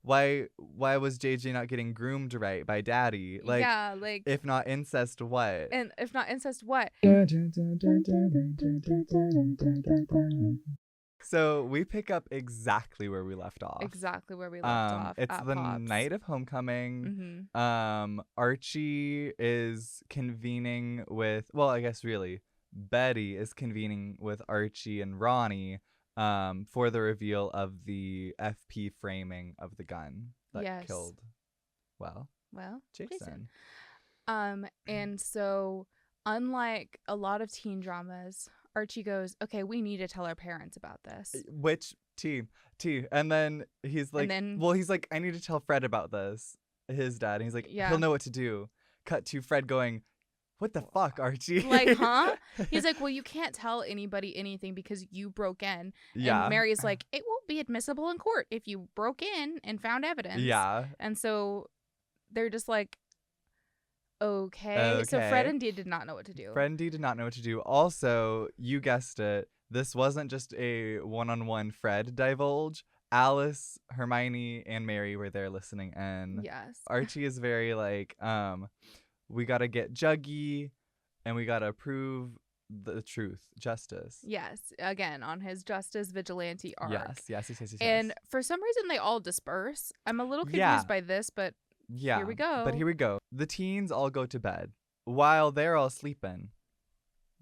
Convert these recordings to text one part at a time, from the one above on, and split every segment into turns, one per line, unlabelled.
why was JJ not getting groomed right by daddy? Like,
yeah, like,
if not incest, what?
and if not incest, what?
So we pick up exactly where we left off.
Exactly where we left off.
It's
at
the
Pops.
night of homecoming.
Mm-hmm.
Archie is convening with, well, I guess really Betty is convening with Archie and Ronnie for the reveal of the FP framing of the gun that killed, well, Jason.
And so, unlike a lot of teen dramas, Archie goes, okay, we need to tell our parents about this.
Which T. And then he's like, he's like, I need to tell Fred about this, his dad. And he's like, he'll know what to do. Cut to Fred going, what the fuck, Archie?
Like, huh? He's like, well, you can't tell anybody anything because you broke in.
Yeah.
And Mary's like, it won't be admissible in court if you broke in and found evidence.
Yeah.
And so they're just like, okay. So Fred and Dee did not know what to do.
Also, you guessed it, this wasn't just a one-on-one Fred divulge. Alice, Hermione, and Mary were there listening in.
Yes.
Archie is very like, we gotta get Juggy, and we gotta prove the truth, justice.
Yes, again, on his justice vigilante arc.
Yes.
And for some reason, they all disperse. I'm a little confused by this, but here we go.
The teens all go to bed. While they're all sleeping,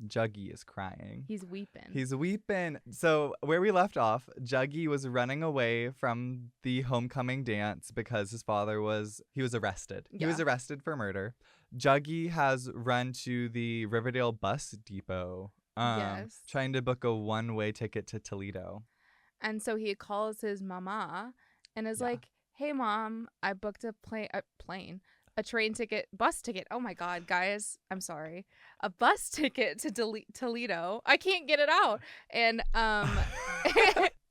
Juggy is crying.
He's weeping.
So where we left off, Juggy was running away from the homecoming dance because his father was arrested.
Yeah.
He was arrested for murder. Juggy has run to the Riverdale bus depot, trying to book a one-way ticket to Toledo.
And so he calls his mama and is like, hey, Mom, I booked a train ticket, bus ticket. Oh my God, guys, I'm sorry. A bus ticket to Toledo. I can't get it out. And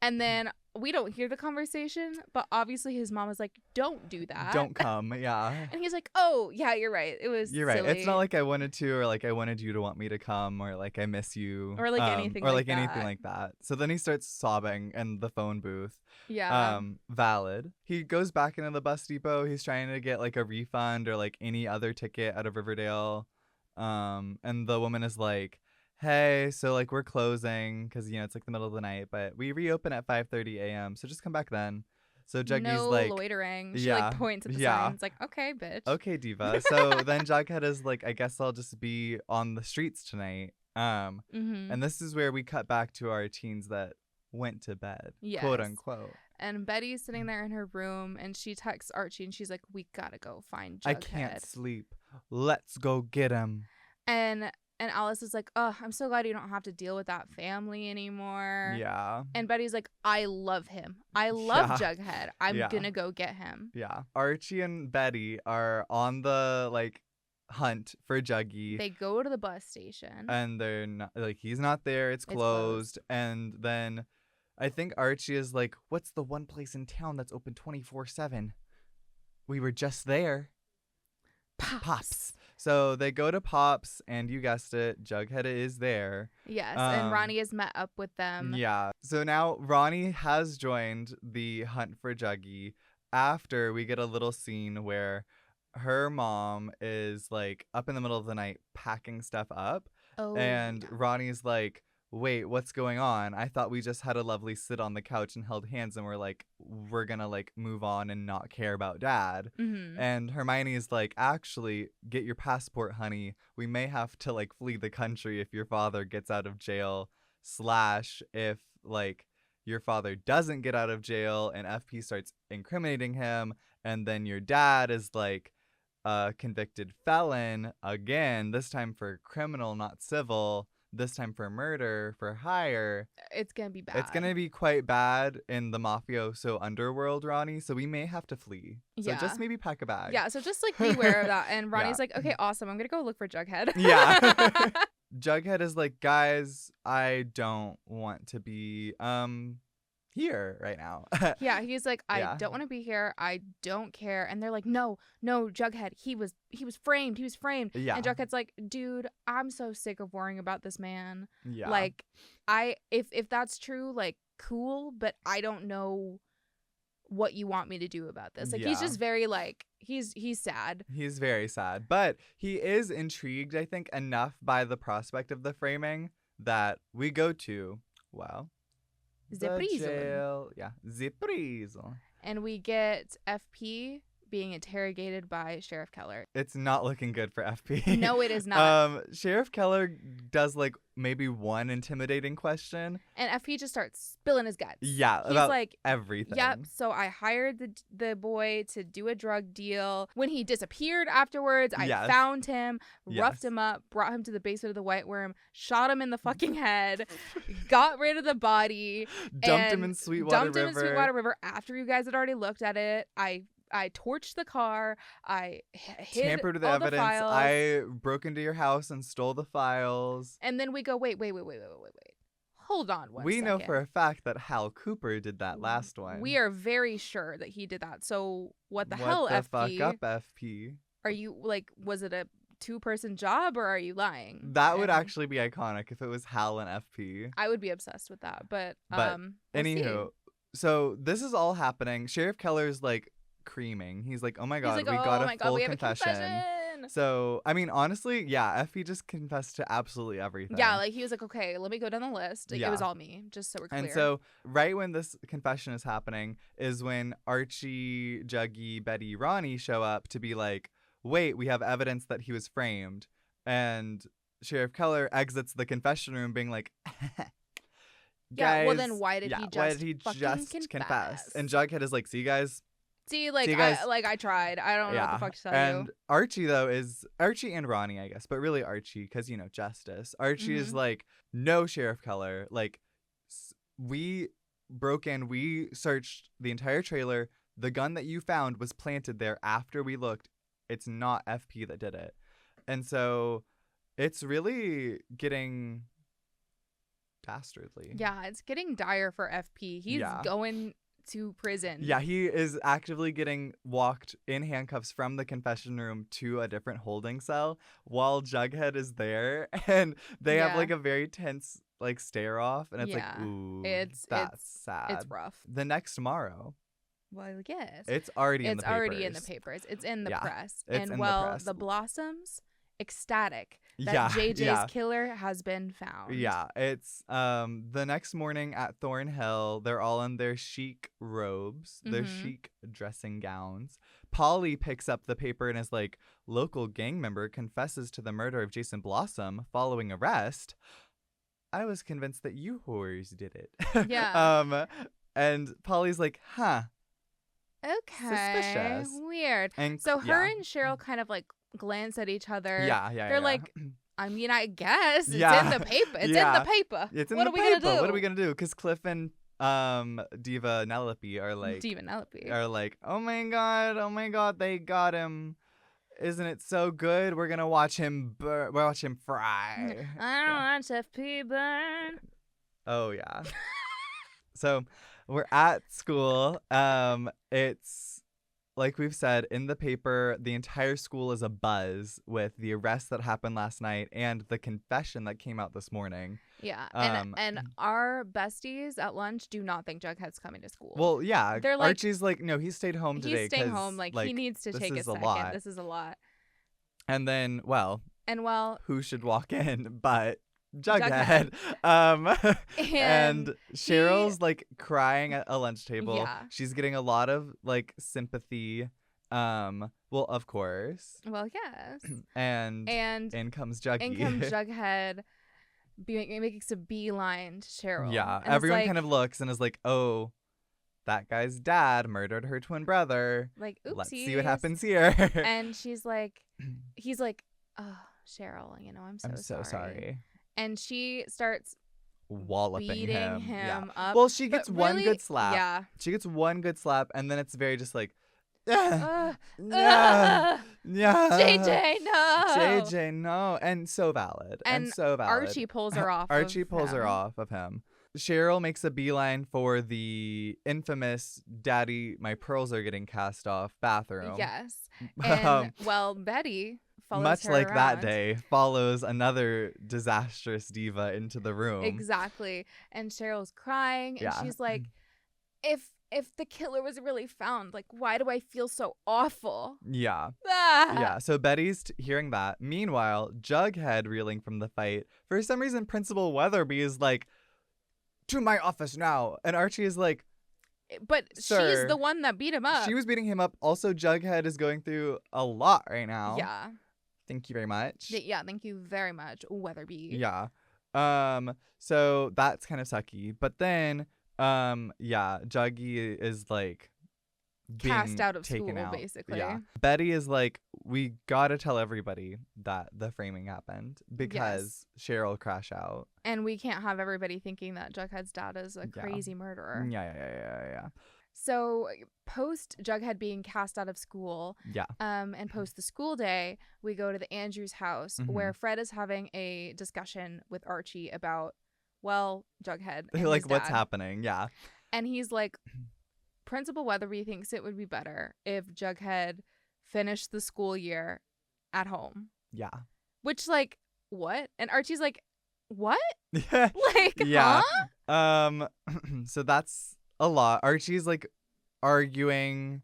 and then we don't hear the conversation, but obviously his mom is like, don't do that.
Don't come, yeah.
And he's like, oh, yeah, you're right. You're
silly. Right. It's not like I wanted to, or like I wanted you to want me to come, or like I miss you.
Or like anything like that.
Anything like that. So then he starts sobbing in the phone booth.
Yeah.
Valid. He goes back into the bus depot. He's trying to get like a refund or like any other ticket out of Riverdale. And the woman is like, hey, so like we're closing because it's like the middle of the night, but we reopen at 5:30 a.m. so just come back then. So Juggy's like,
loitering. She like points at the sign. It's like, okay, bitch.
Okay, diva. So then Jughead is like, I guess I'll just be on the streets tonight. And this is where we cut back to our teens that went to bed, quote unquote.
And Betty's sitting there in her room, and she texts Archie, and she's like, we gotta go find Jughead.
I can't sleep. Let's go get him.
And Alice is like, oh, I'm so glad you don't have to deal with that family anymore.
Yeah.
And Betty's like, I love him. I love Jughead. I'm gonna go get him.
Yeah. Archie and Betty are on the like hunt for Juggy.
They go to the bus station.
And they're not, like, he's not there. It's closed. And then I think Archie is like, what's the one place in town that's open 24/7? We were just there. Pops. So they go to Pops, and you guessed it, Jughead is there.
Yes, and Ronnie has met up with them.
Yeah. So now Ronnie has joined the hunt for Juggy after we get a little scene where her mom is like up in the middle of the night packing stuff up.
Oh,
and Ronnie's like, wait, what's going on? I thought we just had a lovely sit on the couch and held hands and we're gonna like move on and not care about dad.
Mm-hmm.
And Hermione is like, actually, get your passport, honey. We may have to like flee the country if your father gets out of jail / if like your father doesn't get out of jail and FP starts incriminating him, and then your dad is like a convicted felon again, this time for criminal, not civil. This time for murder, for hire.
It's going to be bad.
It's going to be quite bad in the mafioso underworld, Ronnie. So we may have to flee. So just maybe pack a bag.
Yeah, so just like beware of that. And Ronnie's like, okay, awesome. I'm going to go look for Jughead.
Yeah. Jughead is like, guys, I don't want to be here right now.
Yeah, he's like, I don't want to be here. I don't care. And they're like, no, Jughead, he was framed. He was framed.
Yeah.
And Jughead's like, dude, I'm so sick of worrying about this man.
Yeah.
Like, if that's true, like, cool, but I don't know what you want me to do about this. Like, he's
Yeah.
just very, like, he's sad.
He's very sad, but he is intrigued, I think, enough by the prospect of the framing that we go to, well,
The
the
prison.
jail. Yeah, the prison.
And we get FP being interrogated by Sheriff Keller.
It's not looking good for FP.
No, it is not.
Sheriff Keller does like maybe one intimidating question.
And FP just starts spilling his guts.
Yeah,
He's
about
like,
everything.
yep, so I hired the boy to do a drug deal. When he disappeared afterwards, I
Yes.
found him, roughed
Yes.
him up, brought him to the basement of the White Worm, shot him in the fucking head, got rid of the body,
Dumped him
and
in Sweetwater
dumped him
River.
in Sweetwater River after you guys had already looked at it. I torched the car. I hid
Tampered with the
all
evidence.
the files.
I broke into your house and stole the files.
And then we go, wait. Hold on one
We know
second.
for a fact that Hal Cooper did that last one.
We are very sure that he did that. So what the hell,
What the
FP?
fuck up, FP?
Are you, like, was it a 2-person job, or are you lying?
That would
And
actually be iconic if it was Hal and FP.
I would be obsessed with that. But
But
we'll
Anywho, so this is all happening. Sheriff Keller's like creaming. He's like, "Oh my
see.
god,
He's like,
we got
oh my
a
God,
full
we have
confession."
a confession.
So, I mean, honestly, yeah, FP just confessed to absolutely everything.
Yeah, like, he was like, okay, let me go down the list. Like,
Yeah.
It was all me, just so we're clear.
And so, right when this confession is happening is when Archie, Juggy, Betty, Ronnie show up to be like, "Wait, we have evidence that he was framed." And Sheriff Keller exits the confession room being like,
Yeah, well,
guys,
then why did he just fucking confess?
And Jughead is like, "See, guys."
See, like,
See, guys-
I tried. I don't know what the fuck to tell
and
you.
Archie, though, is Archie and Ronnie, I guess, but really Archie, because, you know, justice. Archie is
Mhm.
like, "No, Sheriff Keller. Like, we broke in, we searched the entire trailer. The gun that you found was planted there after we looked. It's not FP that did it." And so it's really getting dastardly.
Yeah, it's getting dire for FP. He's
Yeah.
going to prison.
Yeah, he is actively getting walked in handcuffs from the confession room to a different holding cell while Jughead is there, and they have
Yeah.
like a very tense like stare off, and it's
Yeah.
like, ooh,
It's
sad.
It's rough.
The next morrow,
Well, yes.
it's already in
It's
the papers.
already in the papers. It's in the
Yeah,
press.
it's
And
in the
well,
press.
the Blossoms, ecstatic that
Yeah,
JJ's
yeah.
killer has been found.
Yeah, it's the next morning at Thornhill, they're all in their chic robes, their
Mhm.
chic dressing gowns. Polly picks up the paper and is like, "Local gang member confesses to the murder of Jason Blossom following arrest." I was convinced that you whores did it.
Yeah.
And Polly's like, "Huh."
Okay.
Suspicious.
Weird.
And
So her
yeah.
and Cheryl kind of like glance at each other.
Yeah.
They're like, I mean, I guess it's
Yeah.
in the paper. It's
Yeah.
in the paper.
It's in
what
the
are we
paper.
gonna do?
What are we gonna do? Because Cliff and Diva Nelope are like,
Demonelope.
are like, oh my god, they got him. Isn't it so good? We're gonna watch him watch him fry.
I don't want FP burn.
Oh yeah. So we're at school. It's like we've said in the paper, the entire school is abuzz with the arrest that happened last night and the confession that came out this morning.
Yeah.
Um,
And our besties at lunch do not think Jughead's coming to school.
Well, yeah.
They're like-
Archie's like, no, he stayed home today.
He's staying
'cause,
home. Like, he needs to
this
take a
is a
second.
lot.
This is a lot.
And then, well,
And well,
who should walk in but Jughead? And Cheryl's like crying at a lunch table.
Yeah.
She's getting a lot of like sympathy. Well, of course.
well, yes.
And
And
in comes Juggy.
in comes Jughead making a beeline to Cheryl.
Yeah.
And it's
Everyone
like,
kind of looks and is like, oh, that guy's dad murdered her twin brother.
like, oopsies.
Let's see what happens here.
And he's like, oh, Cheryl, I'm so
sorry.
And she starts
Walloping
beating
him.
him
Yeah.
up.
Well, she
But
gets one
really-
good slap.
Yeah.
She gets one good slap, and then it's very just like,
Ugh,
yeah,
ugh,
yeah.
JJ, no.
JJ, no. And so valid. And so valid.
Archie pulls her off.
Archie
of
pulls her
him.
off of him. Cheryl makes a beeline for the infamous "Daddy, my pearls are getting cast off" bathroom.
Yes.
Um,
And well, Betty follows
much
her
like that
around.
day, follows another disastrous diva into the room.
Exactly. And Cheryl's crying, and
Yeah.
she's like, if if the killer was really found, like, why do I feel so awful?
Yeah.
Ah.
Yeah, so Betty's hearing that. Meanwhile, Jughead reeling from the fight. For some reason, Principal Weatherby is like, to my office now. And Archie is like,
But
Sir,
she's the one that beat him up.
she was beating him up. Also, Jughead is going through a lot right now.
Yeah.
Thank you very much.
Yeah, thank you very much, Weatherby.
Yeah. So that's kind of sucky. But then, yeah, Juggy is like
Cast
being
out of
taken
school,
out.
basically.
Yeah. Betty is like, we gotta tell everybody that the framing happened because Cheryl crash out.
And we can't have everybody thinking that Jughead's dad is a crazy murderer.
Yeah.
So post Jughead being cast out of school,
Yeah.
and post the school day, we go to the Andrews house where Fred is having a discussion with Archie about, well, Jughead and
like
his
what's
dad.
happening. Yeah.
And he's like, Principal Weatherby thinks it would be better if Jughead finished the school year at home.
Yeah.
Which, like, what? And Archie's like, what?
Yeah.
Like,
yeah.
huh?
So that's a lot. Archie's like arguing,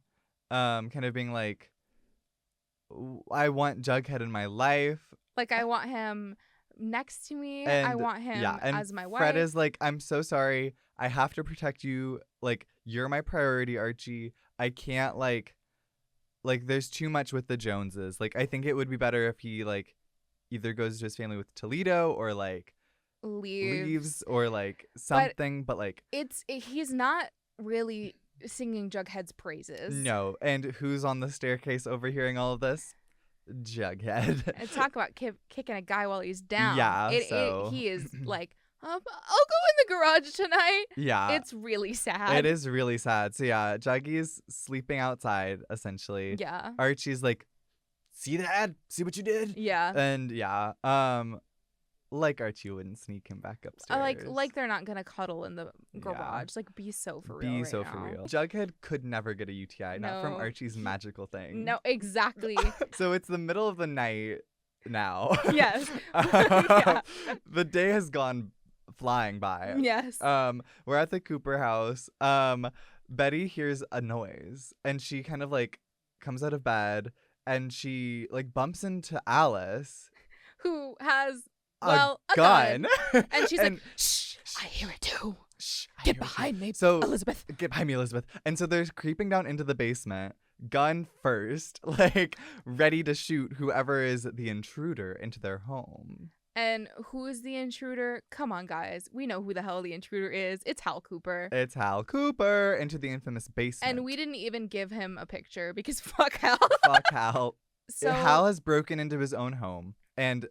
kind of being like, I want Jughead in my life.
Like, I want him next to me.
And,
I want him
and
as my wife.
Fred is like, I'm so sorry. I have to protect you. Like, you're my priority, Archie. I can't like there's too much with the Joneses. Like, I think it would be better if he like either goes to his family with Toledo or like leaves or like something. But like,
he's not really singing Jughead's praises.
No. And who's on the staircase overhearing all of this? Jughead.
And talk about kicking a guy while he's down.
Yeah.
He is like, I'll go in the garage tonight.
Yeah.
It's really sad.
It is really sad. So yeah, Juggy's sleeping outside essentially.
Yeah.
Archie's like, see that? See what you did?
Yeah.
And yeah, like Archie wouldn't sneak him back upstairs.
Like they're not gonna cuddle in the garage. Yeah. Like, be so for real.
Be so for real. Jughead could never get a UTI, not from Archie's magical thing.
No, exactly.
So it's the middle of the night now.
Yes.
Yeah. The day has gone flying by.
Yes.
We're at the Cooper house. Betty hears a noise and she kind of like comes out of bed and she like bumps into Alice,
who has
a gun.
And she's like, shh, I hear it too. Shh, get behind me, Elizabeth.
Get behind me, Elizabeth. And so they're creeping down into the basement, gun first, like ready to shoot whoever is the intruder into their home.
And who is the intruder? Come on, guys. We know who the hell the intruder is. It's Hal Cooper.
It's Hal Cooper into the infamous basement.
And we didn't even give him a picture because fuck Hal.
Fuck Hal.
So
Hal has broken into his own home. And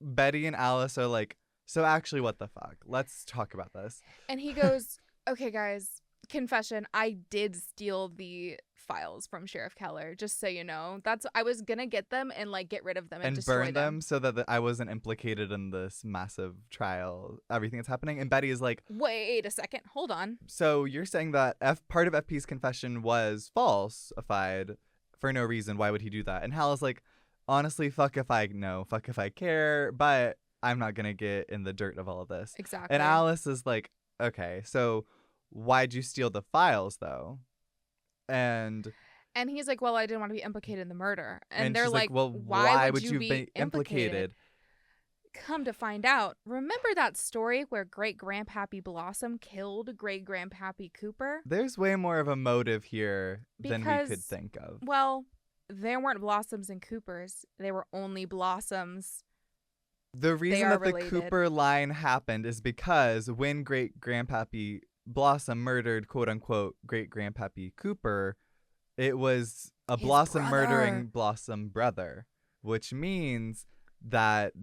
Betty and Alice are like, so actually, what the fuck? Let's talk about this.
And he goes, okay, guys, confession. I did steal the files from Sheriff Keller, just so you know. I was gonna get them and like get rid of them and destroy
burn them so that I wasn't implicated in this massive trial, everything that's happening. And Betty is like,
wait a second, hold on.
So you're saying that part of FP's confession was falsified for no reason? Why would he do that? And Hal is like, honestly, fuck if I know, fuck if I care, but I'm not gonna get in the dirt of all of this.
Exactly.
And Alice is like, okay, so why'd you steal the files though? And
he's like, well, I didn't want to be implicated in the murder. And they're
she's
like,
well, why would you be implicated?
Come to find out, remember that story where Great Grandpappy Blossom killed Great Grandpappy Cooper?
There's way more of a motive here than we could think of.
Well, there weren't blossoms and Coopers. They were only blossoms.
The reason that the Cooper line happened is because when Great Grandpappy Blossom murdered, quote unquote, Great Grandpappy Cooper, it was a
His
Blossom
brother.
murdering Blossom brother, which means that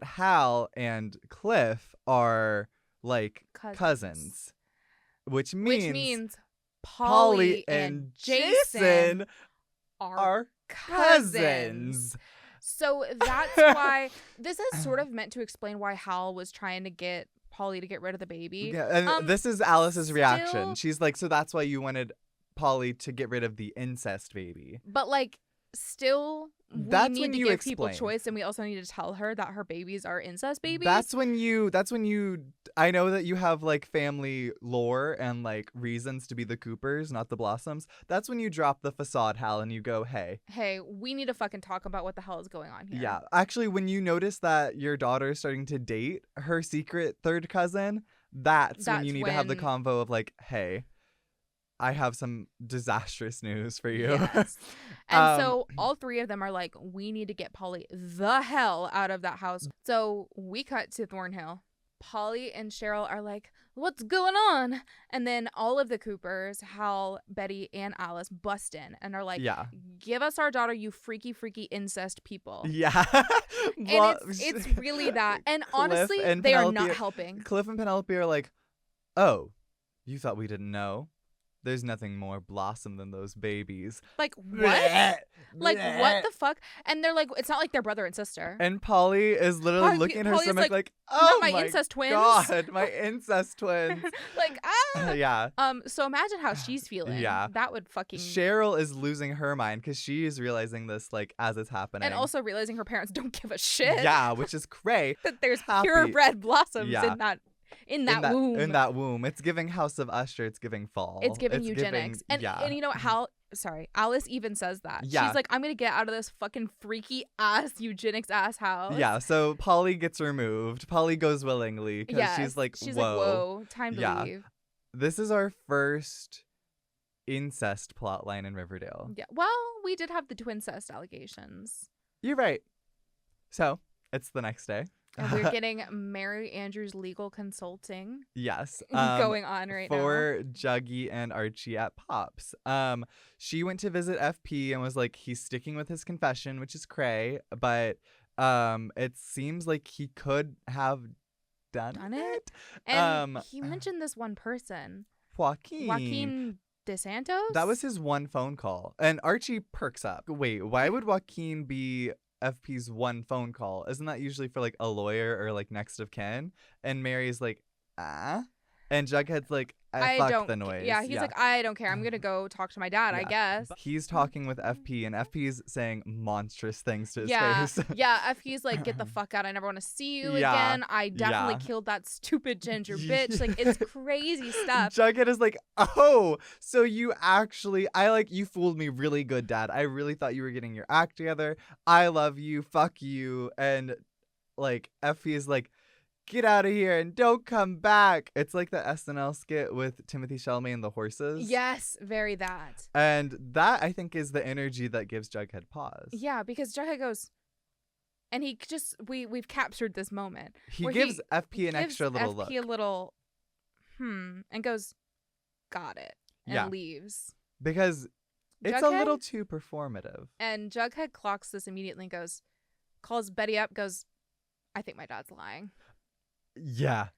Hal and Cliff are like cousins. Which means Polly and Jason are cousins.
So that's why this is sort of meant to explain why Hal was trying to get Polly to get rid of the baby.
Yeah, and this is Alice's reaction. She's like, so that's why you wanted Polly to get rid of the incest baby.
But like, still, we
That's
need
when
to
you
give people
explain.
choice, and we also need to tell her that her babies are incest babies.
That's when you I know that you have like family lore and like reasons to be the Coopers, not the Blossoms. That's when you drop the facade, Hal, and you go,
hey, we need to fucking talk about what the hell is going on here.
yeah. Actually, when you notice that your daughter is starting to date her secret third cousin, that's when you need to have the
when-
convo of like, hey, I have some disastrous news for you.
Yes. And so all three of them are like, we need to get Polly the hell out of that house. So we cut to Thornhill. Polly and Cheryl are like, what's going on? And then all of the Coopers, Hal, Betty, and Alice bust in and are like,
yeah.
give us our daughter, you freaky, freaky incest people.
Yeah.
And it's really that. And honestly,
and
they are
Penelope
not helping.
Cliff and Penelope are like, oh, you thought we didn't know? There's nothing more Blossom than those babies.
Like, what? Like, what the fuck? And they're like, it's not like they're brother and sister.
And Polly is literally looking at her
Polly's
stomach
like,
oh
my incest twins.
God, my incest twins.
Like,
yeah.
So imagine how she's feeling.
Yeah.
That would fucking.
Cheryl is losing her mind because she is realizing this like as it's happening.
And also realizing her parents don't give a shit.
Yeah, which is cray.
That there's
Happy.
purebred blossoms
Yeah.
in that womb.
In that womb. It's giving House of Usher. It's giving fall.
It's giving eugenics. And you know what, Alice even says that.
Yeah.
She's like, I'm gonna get out of this fucking freaky ass eugenics ass house.
Yeah, so Polly gets removed. Polly goes willingly because she's like,
whoa, time to leave.
This is our first incest plotline in Riverdale.
Yeah. Well, we did have the twincest allegations.
You're right. So it's the next day.
And we're getting Mary Andrews legal consulting.
Yes.
Going on right now.
For Juggy and Archie at Pops. She went to visit FP and was like, he's sticking with his confession, which is cray, but it seems like he could have done it.
And he mentioned this one person. Joaquin DeSantos?
That was his one phone call. And Archie perks up. Wait, why would Joaquin be FP's one phone call? Isn't that usually for like a lawyer or like next of kin? And Mary's like, and Jughead's like, I fuck the noise.
Yeah, he's like, I don't care. I'm gonna go talk to my dad, I guess.
He's talking with FP, and FP's saying monstrous things to his face.
Yeah, FP's like, get the fuck out. I never want to see you again. I definitely killed that stupid ginger bitch. Like, it's crazy stuff.
Jughead is like, oh, so you actually, you fooled me really good, Dad. I really thought you were getting your act together. I love you. Fuck you. And like, FP is like, get out of here and don't come back. It's like the SNL skit with Timothy Chalamet and the horses.
Yes, very that.
And that, I think, is the energy that gives Jughead pause.
Yeah, because Jughead goes, and he just, we've captured this moment.
He gives FP an extra little look.
FP a little, and goes, got it, and leaves.
Because it's a little too performative.
And Jughead clocks this immediately and calls Betty up, goes, I think my dad's lying.
Yeah.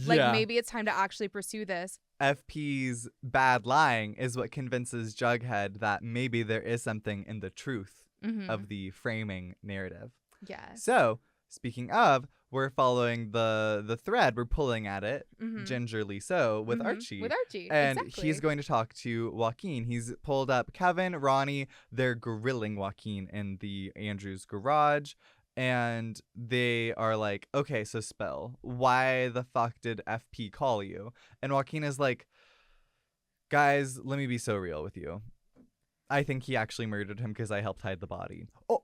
Like, maybe it's time to actually pursue this.
FP's bad lying is what convinces Jughead that maybe there is something in the truth of the framing narrative.
Yes.
So, speaking of, we're following the thread. We're pulling at it, gingerly so, with Archie.
With Archie,
and
exactly.
he's going to talk to Joaquin. He's pulled up Kevin, Ronnie. They're grilling Joaquin in the Andrews garage. And they are like, okay, so Spell, why the fuck did FP call you? And Joaquin is like, guys, let me be so real with you. I think he actually murdered him because I helped hide the body. Oh,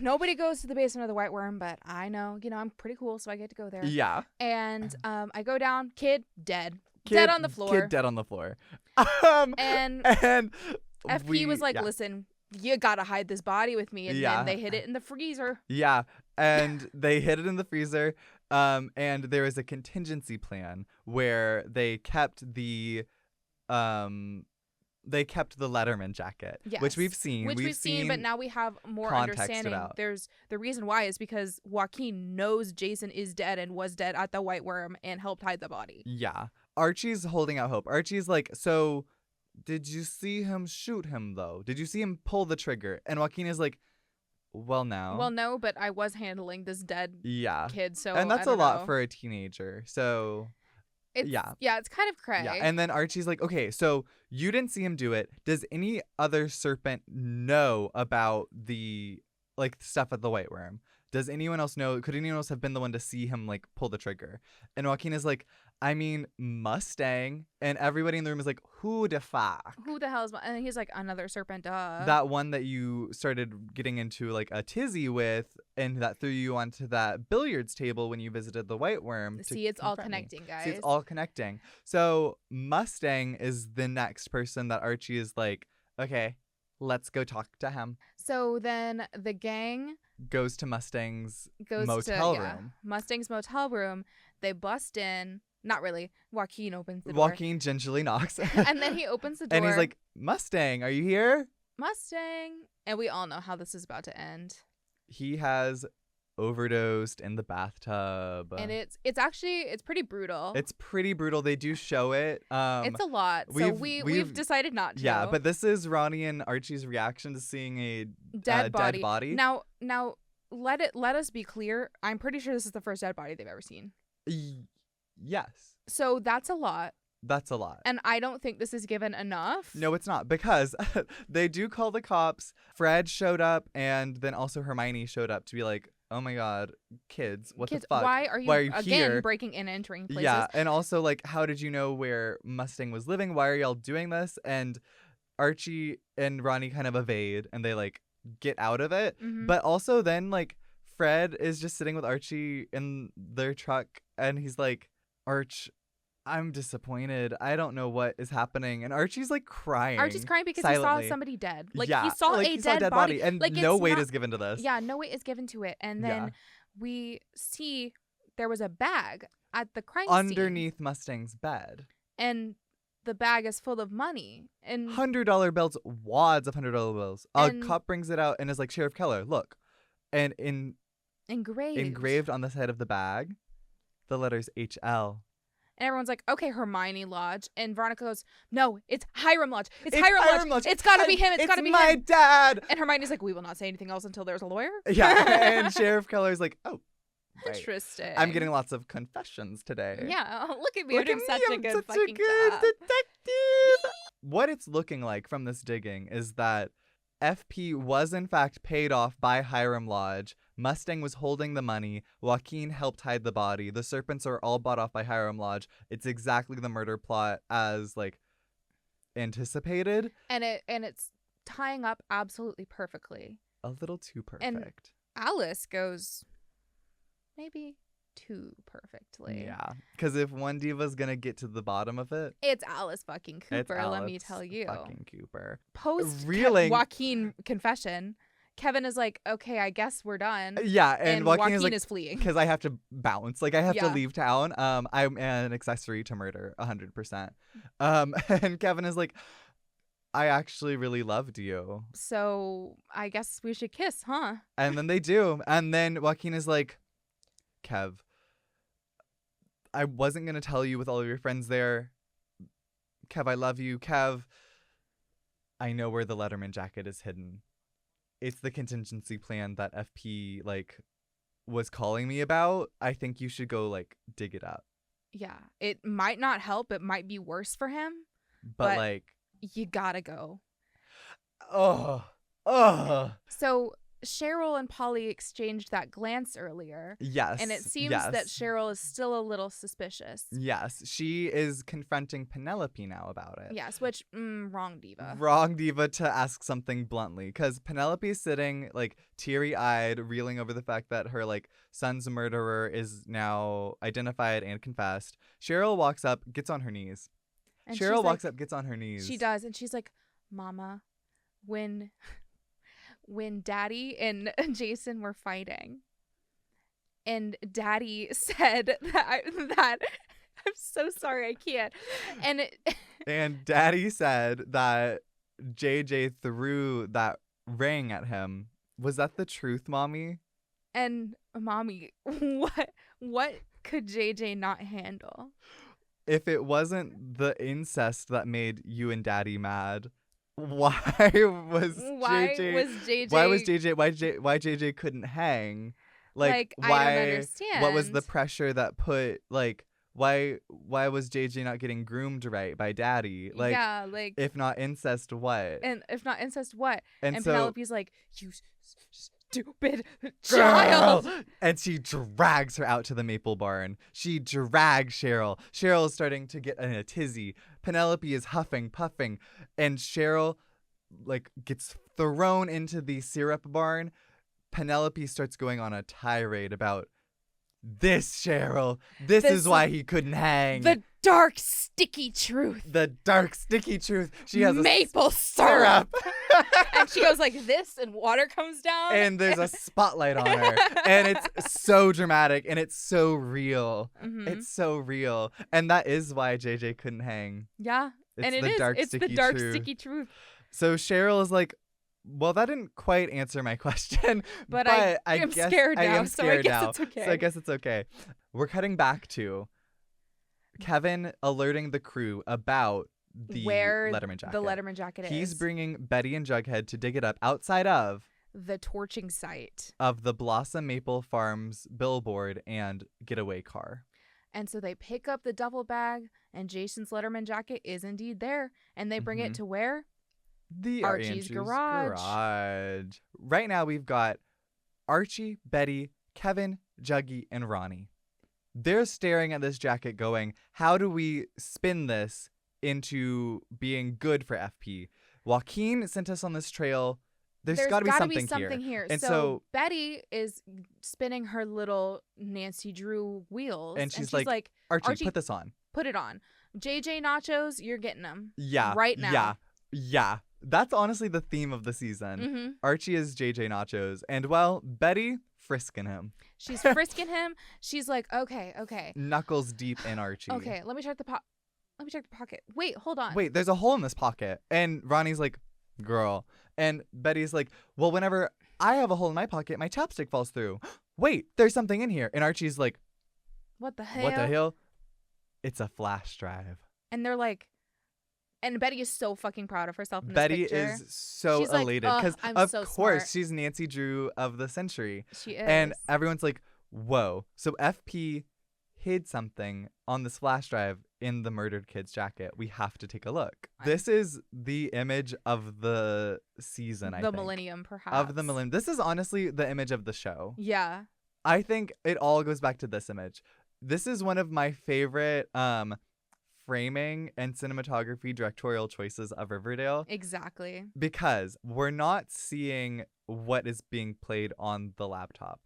nobody goes to the basement of the White Worm, but I know, I'm pretty cool, so I get to go there.
Yeah.
And I go down, kid dead. Dead on the floor.
Kid dead on the floor.
And FP was like, listen, you gotta hide this body with me. And then they hid it in the freezer.
Yeah. And they hid it in the freezer. And there was a contingency plan where they kept the Letterman jacket, which we've seen.
We've seen, but now we have more understanding. There's the reason why is because Joaquin knows Jason is dead and was dead at the White Worm and helped hide the body.
Yeah. Archie's holding out hope. Archie's like, so did you see him shoot him, though? Did you see him pull the trigger? And Joaquin is like, well, no.
Well, no, but I was handling this dead kid, so
and that's
I
a lot
know.
for a teenager, so...
It's kind of cray.
Yeah. And then Archie's like, okay, so you didn't see him do it. Does any other serpent know about the like stuff at the White Worm? Does anyone else know? Could anyone else have been the one to see him like pull the trigger? And Joaquin is like, I mean, Mustang. And everybody in the room is like, who the fuck?
Who the hell is? And he's like, another serpent, duh.
That one that you started getting into like a tizzy with, and that threw you onto that billiards table when you visited the White Worm.
See, it's all connecting, guys.
See, it's all connecting. So Mustang is the next person that Archie is like, okay, let's go talk to him.
So then the gang
goes to Mustang's motel room.
Mustang's motel room. They bust in. Not really. Joaquin opens the door.
Joaquin gingerly knocks.
And then he opens the door.
And he's like, Mustang, are you here?
Mustang. And we all know how this is about to end.
He has overdosed in the bathtub.
And it's pretty brutal.
It's pretty brutal. They do show it.
It's a lot. So we've decided not to.
Yeah, but this is Ronnie and Archie's reaction to seeing a
dead
body.
Now let us be clear. I'm pretty sure this is the first dead body they've ever seen.
Yes.
So that's a lot.
That's a lot.
And I don't think this is given enough.
No, it's not, because they do call the cops. Fred showed up, and then also Hermione showed up to be like, oh my God, kids, what the fuck?
Why are you again
here?
breaking in and entering places?
Yeah, and also like, how did you know where Mustang was living? Why are y'all doing this? And Archie and Ronnie kind of evade, and they like get out of it.
Mm-hmm.
But also then like Fred is just sitting with Archie in their truck, and he's like, Arch, I'm disappointed. I don't know what is happening. And Archie's like crying.
Archie's crying because
silently.
he saw somebody dead. Like
yeah,
he saw
like,
a
he saw
dead
body. And
like,
no weight is given to this.
Yeah, no weight is given to it. And then we see there was a bag at the crime scene.
Underneath Mustang's bed.
And the bag is full of money. And
$100 bills, wads of $100 bills. A cop brings it out and is like, Sheriff Keller, look. And engraved on the side of the bag, the letters HL.
And everyone's like, okay, Hermione Lodge. And Veronica goes, no, it's Hiram Lodge. It's Hiram Lodge. It's got to be him. It's got to be him.
It's my dad.
And Hermione's like, we will not say anything else until there's a lawyer.
Yeah. And Sheriff Keller's like, oh, right.
Interesting.
I'm getting lots of confessions today.
Yeah. Look at me. I'm doing such a good
job. Detective. What it's looking like from this digging is that FP was in fact paid off by Hiram Lodge. Mustang was holding the money. Joaquin helped hide the body. The serpents are all bought off by Hiram Lodge. It's exactly the murder plot as like anticipated.
And it's tying up absolutely perfectly.
A little too perfect.
And Alice goes maybe too perfectly.
Yeah. Because if one diva's gonna get to the bottom of it,
it's Alice fucking Cooper, let me tell you.
Fucking Cooper.
Post Joaquin confession, Kevin is like, okay, I guess we're done.
Yeah, and Joaquin is, like,
is fleeing.
Because I have to bounce. Like, I have to leave town. I'm an accessory to murder, 100%. And Kevin is like, I actually really loved you.
So I guess we should kiss, huh?
And then they do. And then Joaquin is like, Kev, I wasn't going to tell you with all of your friends there. Kev, I love you. Kev, I know where the Letterman jacket is hidden. It's the contingency plan that FP like was calling me about. I think you should go like dig it up.
Yeah, it might not help. It might be worse for him.
But like,
you gotta go.
Oh.
So Cheryl and Polly exchanged that glance earlier.
Yes.
And it seems that Cheryl is still a little suspicious.
Yes. She is confronting Penelope now about it.
Yes, which, wrong diva.
Wrong diva to ask something bluntly. Because Penelope's sitting, like, teary-eyed, reeling over the fact that her, like, son's murderer is now identified and confessed. Cheryl walks up, gets on her knees.
And
Cheryl walks up, gets on her knees.
She does. And she's like, Mama, when Daddy and Jason were fighting, and Daddy said that I'm so sorry, I can't. And
Daddy said that JJ threw that ring at him. Was that the truth, Mommy?
And Mommy, what could JJ not handle?
If it wasn't the incest that made you and Daddy mad, why was JJ couldn't hang? Like why,
I don't understand.
What was the pressure that put, like, why was JJ not getting groomed right by daddy? Like,
yeah, like,
if not incest, what?
and if not incest, what?
And
And
so,
Penelope's like, you stupid
girl!
child.
And she drags her out to the maple barn. She drags Cheryl. Cheryl is starting to get in a tizzy. Penelope is huffing, puffing, and Cheryl like gets thrown into the syrup barn. Penelope starts going on a tirade about this, Cheryl. This is why he couldn't hang.
The dark, sticky truth.
The dark, sticky truth. She has
maple syrup. And she goes like this, and water comes down.
And there's a spotlight on her. And it's so dramatic, and it's so real.
Mm-hmm.
It's so real. And that is why JJ couldn't hang.
Yeah.
It's
and
the dark,
it's
sticky
the dark,
truth.
sticky truth.
So Cheryl is like, well, that didn't quite answer my question.
But I am
guess
scared now,
I am
so I
scared
guess
now.
it's okay.
So I guess it's okay. We're cutting back to Kevin alerting the crew about the
Where
Letterman jacket.
the Letterman jacket is.
He's bringing Betty and Jughead to dig it up outside of
the torching site
of the Blossom Maple Farms billboard and getaway car.
And so they pick up the duffel bag, and Jason's Letterman jacket is indeed there. And they bring it to where?
The
Archie's garage.
Right now we've got Archie, Betty, Kevin, Juggy, and Ronnie. They're staring at this jacket going, how do we spin this into being good for FP? Joaquin sent us on this trail. There's got to be something here. And
so Betty is spinning her little Nancy Drew wheels.
And she's like, Archie, put this on.
Put it on. JJ Nachos, you're getting them.
Yeah.
Right now.
Yeah. That's honestly the theme of the season.
Mm-hmm.
Archie is JJ Nachos. And, well, Betty frisking him.
She's frisking him. She's like, okay.
Knuckles deep in Archie.
Okay, let me check the pocket. Wait, hold on.
Wait, there's a hole in this pocket. And Ronnie's like, girl. And Betty's like, well, whenever I have a hole in my pocket, my chapstick falls through. Wait, there's something in here. And Archie's like,
what the hell?
What the hell? It's a flash drive.
And they're like, and Betty is so fucking proud of herself in
Betty
this picture.
is so
She's
elated because,
like,
of
so
course,
smart.
she's Nancy Drew of the century.
She is.
And everyone's like, whoa. So FP hid something on this flash drive in the murdered kid's jacket. We have to take a look. This is the image of the season, I think.
The millennium, perhaps.
Of the millennium. This is honestly the image of the show.
Yeah.
I think it all goes back to this image. This is one of my favorite framing and cinematography directorial choices of Riverdale.
Exactly.
Because we're not seeing what is being played on the laptop.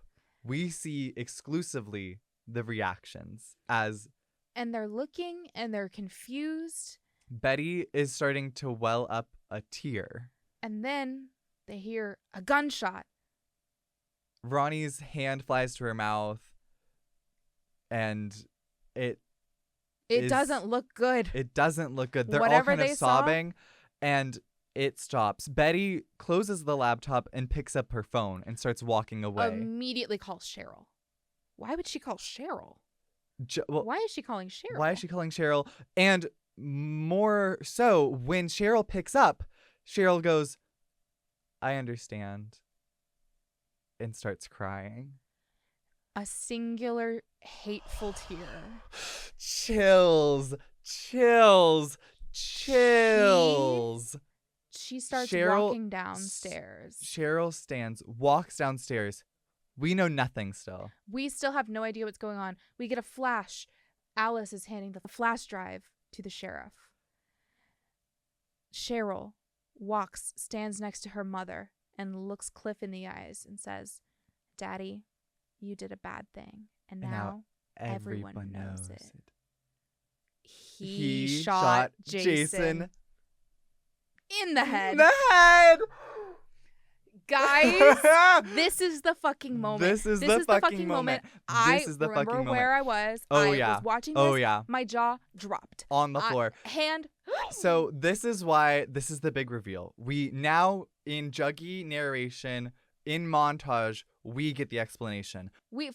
We see exclusively the reactions as...
And they're looking and they're confused.
Betty is starting to well up a tear.
And then they hear a gunshot.
Ronnie's hand flies to her mouth. And it
doesn't look good.
It doesn't look good. They're
Whatever
all kind
they
of sobbing. And it stops. Betty closes the laptop and picks up her phone and starts walking away.
Immediately calls Cheryl. Why would she call Cheryl? Why is she calling Cheryl?
Why is she calling Cheryl? And more so, when Cheryl picks up, Cheryl goes, I understand. And starts crying.
A singular hateful tear.
Chills.
She starts walking downstairs.
Cheryl walks downstairs. We know nothing still.
We still have no idea what's going on. We get a flash. Alice is handing the flash drive to the sheriff. Cheryl stands next to her mother and looks Cliff in the eyes and says, Daddy, you did a bad thing. And now everyone knows it. He shot Jason in the head. Guys, this is the fucking moment.
This is the fucking moment.
I remember where I was. I was watching this. My jaw dropped.
On the floor. So this is why this is the big reveal. We now, in Juggy narration, in montage, we get the explanation. We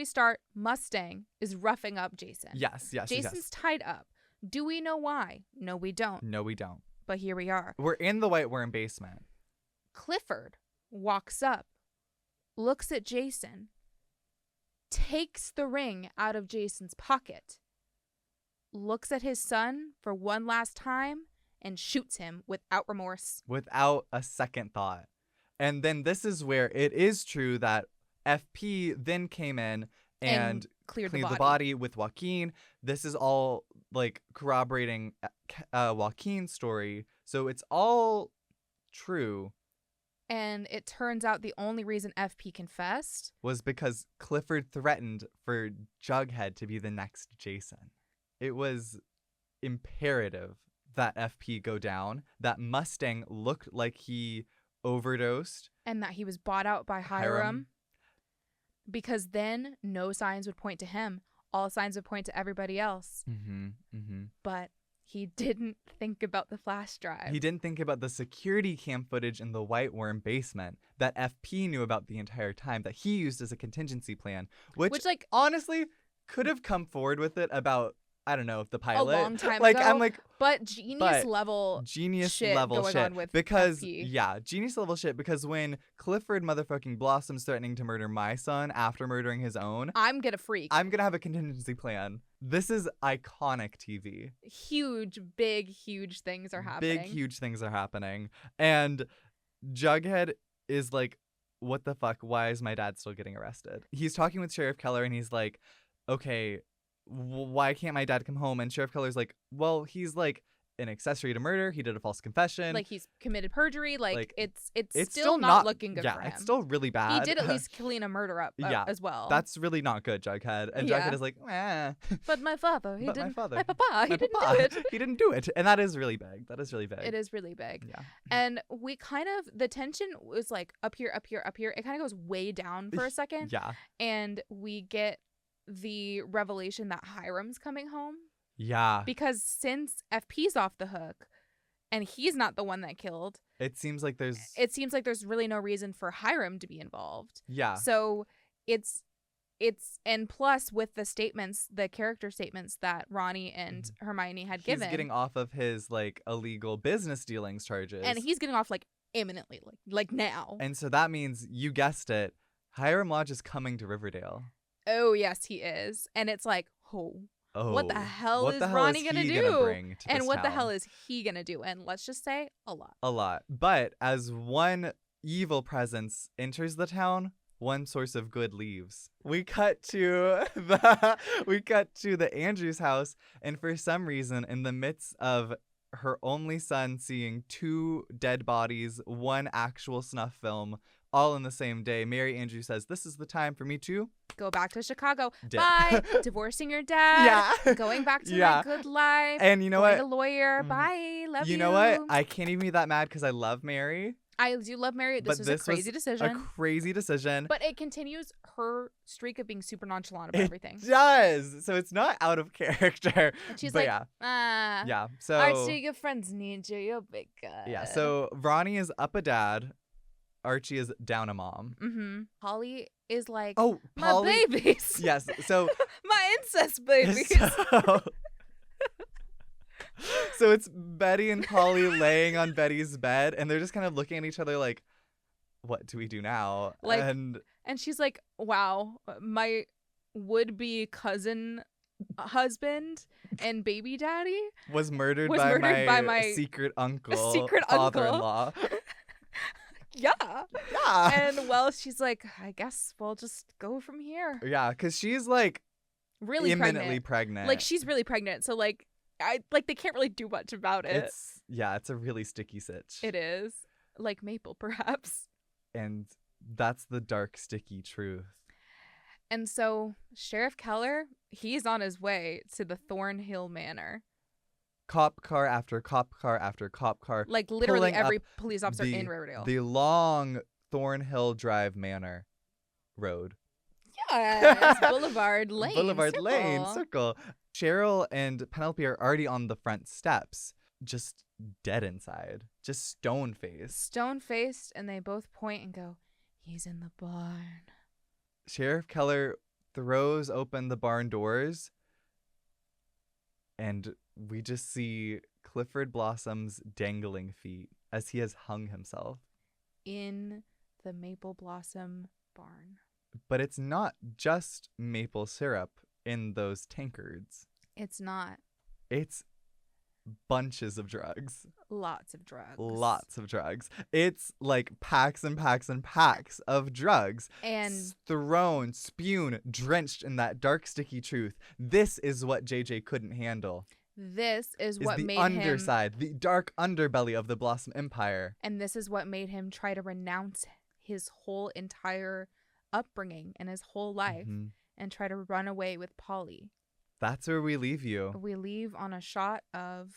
start Mustang is roughing up Jason.
Yes.
Jason's tied up. Do we know why? No, we don't. But here we are.
We're in the White Worm basement.
Clifford walks up, looks at Jason, takes the ring out of Jason's pocket, looks at his son for one last time and shoots him without remorse.
Without a second thought. And then this is where it is true that FP then came in and
cleared
cleaned
the
the body with Joaquin. This is all like corroborating Joaquin's story. So it's all true.
And it turns out the only reason FP confessed
was because Clifford threatened for Jughead to be the next Jason. It was imperative that FP go down. That Mustang looked like he overdosed.
And that he was bought out by Hiram. Because then no signs would point to him. All signs would point to everybody else. But he didn't think about the flash drive.
He didn't think about the security cam footage in the White Worm basement that FP knew about the entire time, that he used as a contingency plan, which like honestly could have come forward with it about, I don't know, if the pilot
a long time
like
ago.
I'm like,
but genius level shit going on with
because
FP.
Genius level shit, because when Clifford motherfucking Blossom's threatening to murder my son after murdering his own,
I'm gonna freak.
I'm gonna have a contingency plan. This is iconic TV.
Huge things are happening.
Big huge things are happening. And Jughead is like, what the fuck? Why is my dad still getting arrested? He's talking with Sheriff Keller and he's like, okay, why can't my dad come home? And Sheriff Keller's like, well, he's like an accessory to murder. He did a false confession.
Like he's committed perjury. Like it's still not looking good for him.
It's still really bad.
He did at least clean a murder up as well.
That's really not good, Jughead. And Jughead is like, eh.
But my father, he didn't. My papa, he didn't do it.
He didn't do it. And that is really big. It is really big.
Yeah. And we kind of, the tension was like up here. It kind of goes way down for a second.
Yeah.
And we get the revelation that Hiram's coming home.
Yeah.
Because since FP's off the hook and he's not the one that killed, it seems like there's really no reason for Hiram to be involved.
Yeah.
So it's and plus with the character statements that Ronnie and Hermione had given.
He's getting off of his like illegal business dealings charges.
And he's getting off like imminently, like now.
And so that means, you guessed it, Hiram Lodge is coming to Riverdale.
Oh, yes, he is. And it's like, what the hell is Ronnie going to do? And what the hell is he going to do? And let's just say a lot.
A lot. But as one evil presence enters the town, one source of good leaves. We cut to the Andrews house, and for some reason, in the midst of her only son seeing 2 dead bodies, 1 actual snuff film, all in the same day, Mary Andrews says, "This is the time for me to
go back to Chicago. Bye. Divorcing your dad. Yeah. Going back to my good life.
And you know what?
A lawyer. Bye. Love you.
You know what? I can't even be that mad because I love Mary.
I do love Mary. This was a crazy decision.
A crazy decision.
But it continues her streak of being super nonchalant about everything.
It does. So it's not out of character.
And she's
but
like,
yeah. So
Archie, your friends need you. You're big guy.
Yeah. So Ronnie is up a dad. Archie is down a mom.
Mm-hmm. Polly is like,
Polly,
my babies.
Yes. So
my incest babies.
So it's Betty and Polly laying on Betty's bed, and they're just kind of looking at each other like, what do we do now?
Like, and she's like, wow, my would-be cousin husband and baby daddy
was murdered by my secret uncle, father-in-law.
Yeah. And well, she's like, I guess we'll just go from here.
Yeah, because she's like
really
imminently pregnant.
Like she's really pregnant. So like they can't really do much about it.
It's a really sticky sitch.
It is. Like Maple, perhaps.
And that's the dark, sticky truth.
And so Sheriff Keller, he's on his way to the Thornhill Manor.
Cop car after cop car after cop car.
Like literally every police officer in Riverdale.
The long Thornhill Drive Manor road.
Yes, Boulevard Lane.
Boulevard Lane Circle. Cheryl and Penelope are already on the front steps, just dead inside, just stone-faced.
Stone-faced, and they both point and go, he's in the barn.
Sheriff Keller throws open the barn doors, and we just see Clifford Blossom's dangling feet as he has hung himself.
In the Maple Blossom barn.
But it's not just maple syrup in those tankards.
It's not.
It's bunches of drugs.
Lots of drugs.
Lots of drugs. It's like packs and packs and packs of drugs.
And
thrown, spewed, drenched in that dark, sticky truth. This is what JJ couldn't handle.
This is what
the
made
underside, the dark underbelly of the Blossom Empire.
And this is what made him try to renounce his whole entire upbringing and his whole life and try to run away with Polly.
That's where we leave you.
We leave on a shot of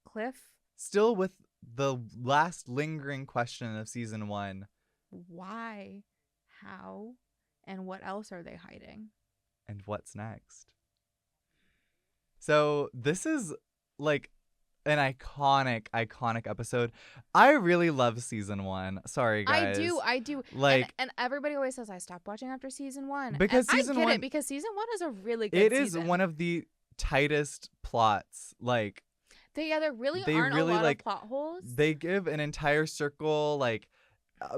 Cliff.
Still with the last lingering question of season 1.
Why? How? And what else are they hiding?
And what's next? So this is like an iconic episode. I really love season 1. Sorry, guys.
I do.
Like,
and everybody always says I stopped watching after season 1.
Because
and
season
I get
1,
it because season 1 is a really good
It
season.
is one of the tightest plots. Like,
there really aren't a lot of plot holes.
They give an entire circle. Like,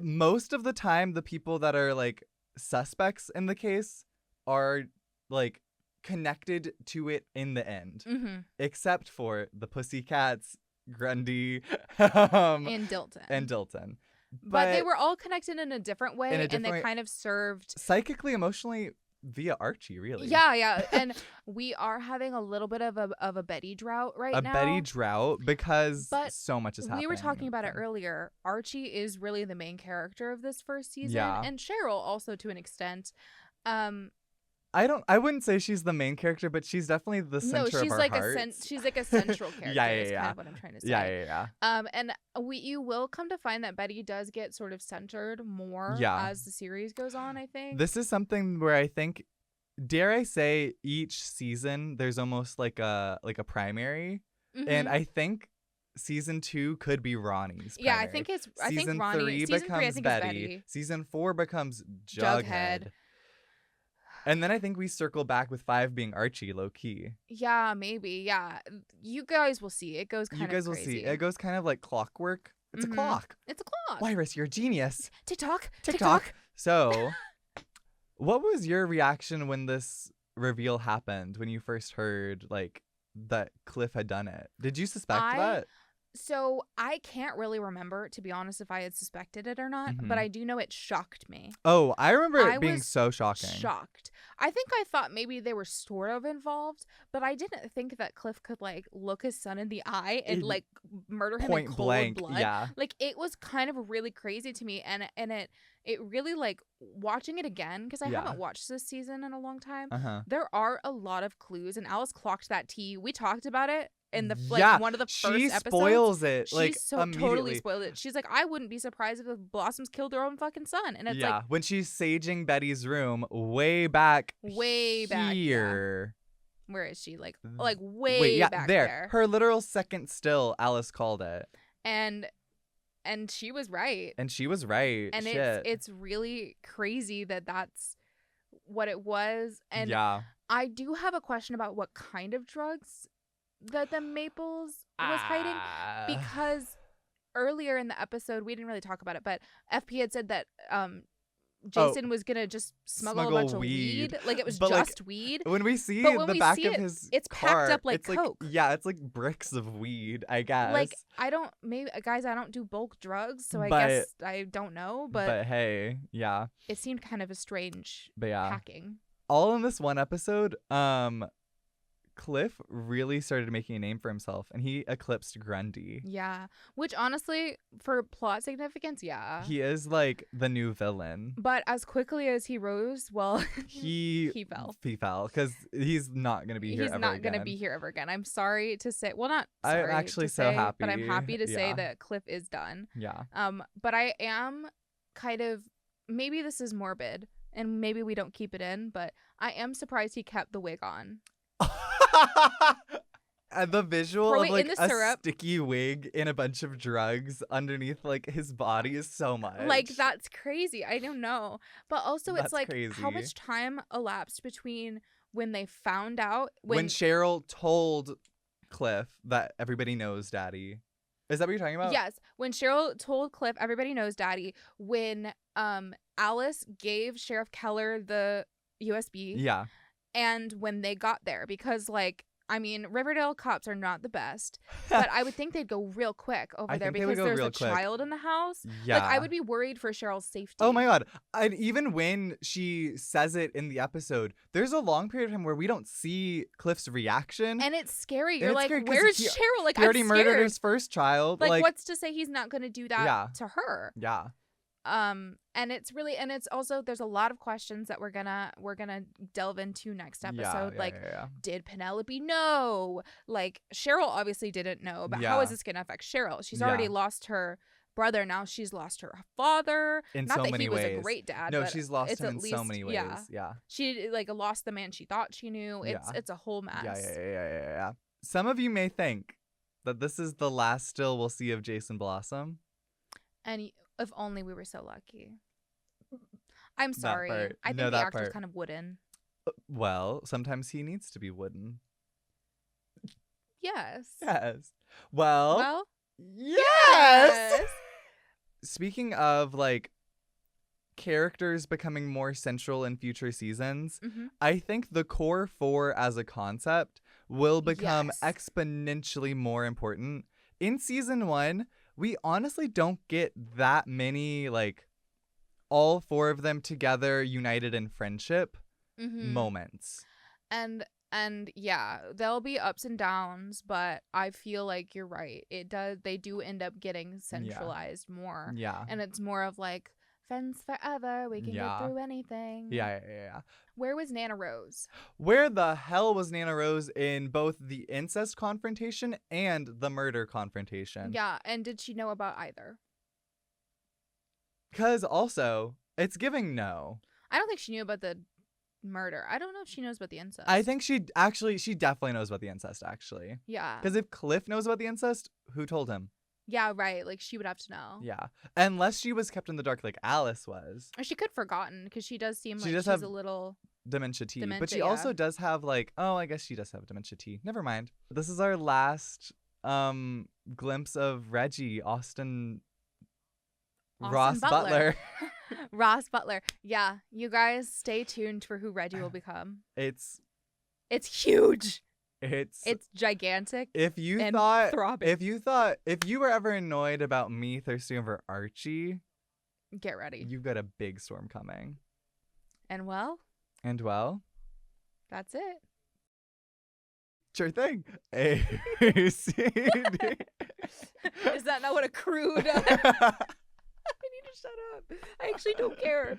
most of the time, the people that are like suspects in the case are like connected to it in the end, except for the Pussycats, Grundy,
and Dilton. But they were all connected in a different way, and they kind of served
psychically, emotionally via Archie, really.
Yeah. And we are having a little bit of a Betty drought now.
A Betty drought because so much is happening.
We were talking about it earlier. Archie is really the main character of this first season, and Cheryl also to an extent.
I wouldn't say she's the main character, but she's definitely the center of our hearts.
She's like a central character.
Yeah.
Is kind of what I'm trying to say.
Yeah.
And you will come to find that Betty does get sort of centered more as the series goes on, I think.
This is something where I think, dare I say, each season there's almost like a primary, and I think season 2 could be Ronnie's primary.
Yeah, I think Ronnie. Season 3 becomes Betty.
Season 4 becomes Jughead. And then I think we circle back with 5 being Archie, low key.
Yeah, maybe. Yeah, you guys will see. It goes kind of crazy.
You guys will see. It goes kind of like clockwork. It's a clock.
It's a clock.
Iris, you're a genius.
Tick-tock.
So, what was your reaction when this reveal happened? When you first heard like that Cliff had done it? Did you suspect that?
So I can't really remember, to be honest, if I had suspected it or not, but I do know it shocked me.
Oh, I remember it being so shocking.
Shocked. I think I thought maybe they were sort of involved, but I didn't think that Cliff could like look his son in the eye and like murder him in cold blood.
Yeah.
Like it was kind of really crazy to me, and it really like watching it again because I haven't watched this season in a long time. There are a lot of clues, and Alice clocked that tea. We talked about it. In the one of the first episodes, she
spoils it. Like,
totally spoiled it. She's like, I wouldn't be surprised if the Blossoms killed their own fucking son. And it's like
when she's saging Betty's room way back here.
Yeah. Where is she? Like way back there.
Her literal second still. Alice called it.
And she was right.
And
it's really crazy that that's what it was. And I do have a question about what kind of drugs that the Maples was hiding, because earlier in the episode we didn't really talk about it, but FP had said that Jason was gonna just smuggle a bunch of weed. Like it was weed.
When we see the back of his
it's
car,
packed up like
it's
coke.
It's like bricks of weed, I guess.
Like I don't do bulk drugs, so I guess I don't know, but
hey,
it seemed kind of a strange packing.
All in this one episode, Cliff really started making a name for himself, and he eclipsed Grundy.
Yeah, which honestly, for plot significance,
he is like the new villain.
But as quickly as he rose, well,
he fell. He fell because he's not gonna be here.
He's not gonna be here ever again. I'm sorry to say. Well, not.
I'm actually so happy,
but I'm happy to say that Cliff is done.
Yeah.
But I am kind of, maybe this is morbid, and maybe we don't keep it in, but I am surprised he kept the wig on.
And the visual of like a sticky wig and a bunch of drugs underneath like his body is so much.
Like that's crazy. I don't know. But also it's like
crazy.
How much time elapsed between when they found out
when Cheryl told Cliff that everybody knows Daddy. Is that what you're talking about?
Yes. When Cheryl told Cliff everybody knows Daddy, when Alice gave Sheriff Keller the USB.
Yeah.
And when they got there, because like I mean, Riverdale cops are not the best, but I would think they'd go real quick over
I
there
think they would
because
go
there's
real
a
quick.
child in the house. Like, I
Yeah.
would be worried for Cheryl's safety.
Oh my god. And even when she says it in the episode, there's a long period of time where we don't see Cliff's reaction.
And it's scary.
And
You're
it's
like,
scary 'cause
where's
he-
Cheryl? Like,
He already
I'm
murdered
scared.
his first child.
Like, what's to say he's not going to do that
Yeah.
to her?
Yeah.
And it's also, there's a lot of questions that we're gonna delve into next episode. Did Penelope know? Like, Cheryl obviously didn't know, but how is this gonna affect Cheryl? She's already lost her brother. Now she's lost her father.
In
not
so
that
many
he was
ways.
a great dad.
No,
but
she's lost
it's
him
at
in
least,
so many ways. Yeah.
She like lost the man she thought she knew. It's a whole mess.
Yeah. Some of you may think that this is the last still we'll see of Jason Blossom.
And if only we were so lucky. I'm sorry.
part.
I think
No,
the
that
actor's
part.
kind of wooden.
Well, sometimes he needs to be wooden.
Yes.
Yes. Well, yes!
yes.
Speaking of like characters becoming more central in future seasons,
Mhm.
I think the core four as a concept will become
Yes.
exponentially more important. In season 1, we honestly don't get that many like all four of them together united in friendship moments.
And yeah, there'll be ups and downs, but I feel like you're right. They do end up getting centralized more.
Yeah.
And it's more of like friends forever, we can get through anything.
Yeah.
Where was Nana Rose?
Where the hell was Nana Rose in both the incest confrontation and the murder confrontation?
Yeah, and did she know about either?
Because also, it's giving no.
I don't think she knew about the murder. I don't know if she knows about the incest.
I think she definitely knows about the incest, actually.
Yeah.
Because if Cliff knows about the incest, who told him?
Yeah, right. Like, she would have to know.
Yeah. Unless she was kept in the dark like Alice was.
Or she could have forgotten, because she does seem
She
like
does
she's
have
a little...
Dementia T. But
Dementia,
she
yeah.
also does have like, oh, I guess she does have dementia T. Never mind. This is our last glimpse of Reggie, Austin Ross Butler.
Ross Butler. Yeah, you guys stay tuned for who Reggie will become.
It's
huge.
It's
gigantic.
If you
and
thought
throbbing.
if you were ever annoyed about me thirsting over Archie,
Get ready.
you've got a big storm coming.
And well,
That's
it.
Sure thing. A C D.
Is that not what a crew does? I need to shut up. I actually don't care.